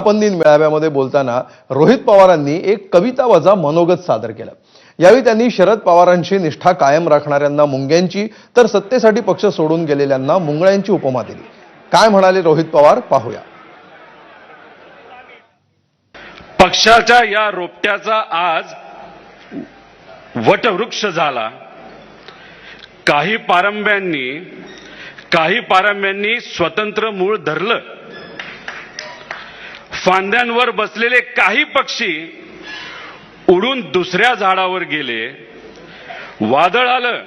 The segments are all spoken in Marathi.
वर्धापन दिन मेळाव्यामध्ये बोलताना रोहित पवारांनी एक कविता वजा मनोगत सादर केलं। यावेळी त्यांनी शरद पवारांची निष्ठा कायम राखणाऱ्यांना मुंग्यांची तर सत्तेसाठी पक्ष सोडून गेलेल्यांना मुंगळ्यांची उपमा दिली। काय म्हणाले रोहित पवार पाहूया। पक्षाच्या या रोपट्याचा आज वटवृक्ष झाला। काही पारंब्यांनी स्वतंत्र मूळ धरलं। फांद्यांवर बसलेले काही पक्षी उडून दुसऱ्या झाडावर गेले। वादळ आलं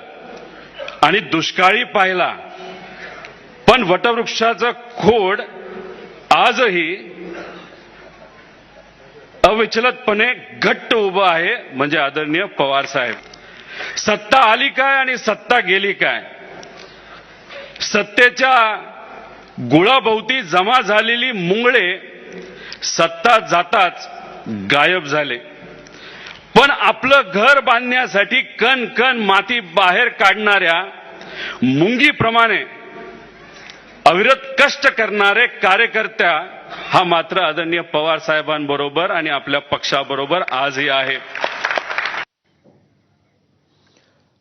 आणि दुष्काळी पाहिला, पण वटवृक्षाचं खोड आजही अविचलतपणे घट्ट उभं आहे, म्हणजे आदरणीय पवार साहेब। सत्ता आली काय आणि सत्ता गेली काय? सत्तेच्या गुळाभोवती जमा झालेली मुंगळे सत्ता जाताच गायब झाले, पण आपलं घर बांधण्यासाठी कण कण माती बाहेर काढणाऱ्या मुंगीप्रमाणे अविरत कष्ट करणारे कार्यकर्त्या हा मात्र आदरणीय पवार साहेबांबरोबर आणि आपल्या पक्षाबरोबर आजही आहे।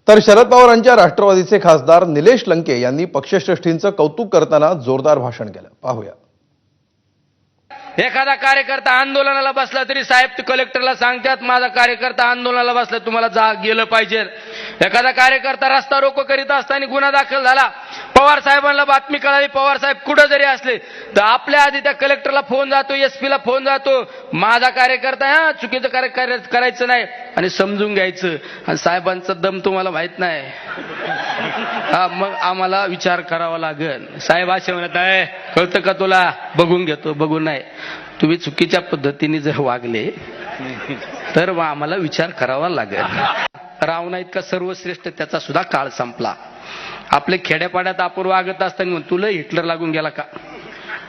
तर शरद पवारांच्या राष्ट्रवादीचे खासदार निलेश लंके यांनी पक्षश्रेष्ठींचं कौतुक करताना जोरदार भाषण केलं। पाहूया। एखादा कार्यकर्ता आंदोलनाला बसला तरी साहेब ते कलेक्टरला सांगतात माझा कार्यकर्ता आंदोलनाला बसला, तुम्हाला जा गेलं पाहिजे। एखादा कार्यकर्ता रस्ता रोको करीत असताना गुन्हा दाखल झाला, पवार साहेबांना बातमी कळाली, पवार साहेब कुठं जरी असले तर आपल्या आधी त्या कलेक्टरला फोन जातो, एसपीला फोन जातो, माझा कार्यकर्ता हा चुकीचं करायचं नाही आणि समजून घ्यायचं। आणि साहेबांचा दम तुम्हाला माहित नाही, हा मग आम्हाला विचार करावा लागेल। साहेब असे म्हणत आहे, कळतं का तुला? बघून घेतो, बघून नाही। तुम्ही चुकीच्या पद्धतीने जर वागले तर आम्हाला विचार करावा लागेल। रावणा इतका सर्वश्रेष्ठ त्याचा सुद्धा काळ संपला। आपले खेड्यापाड्यात आपण वागत असताना म्हणून तुला हिटलर लागून गेला का?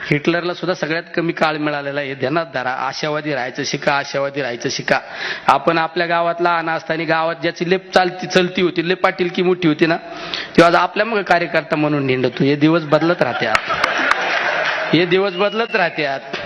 हिटलरला सुद्धा सगळ्यात कमी काळ मिळालेला आहे। ध्यानात धरा, आशावादी राहायचं शिका, आशावादी राहायचं शिका। आपण आपल्या गावात लहान असताना गावात ज्याची लेप चलती होती, लेप पाटील की मोठी होती ना, तेव्हा आपल्या मग कार्यकर्ता म्हणून निंडतो। हे दिवस बदलत राहतात, हे दिवस बदलत राहतात।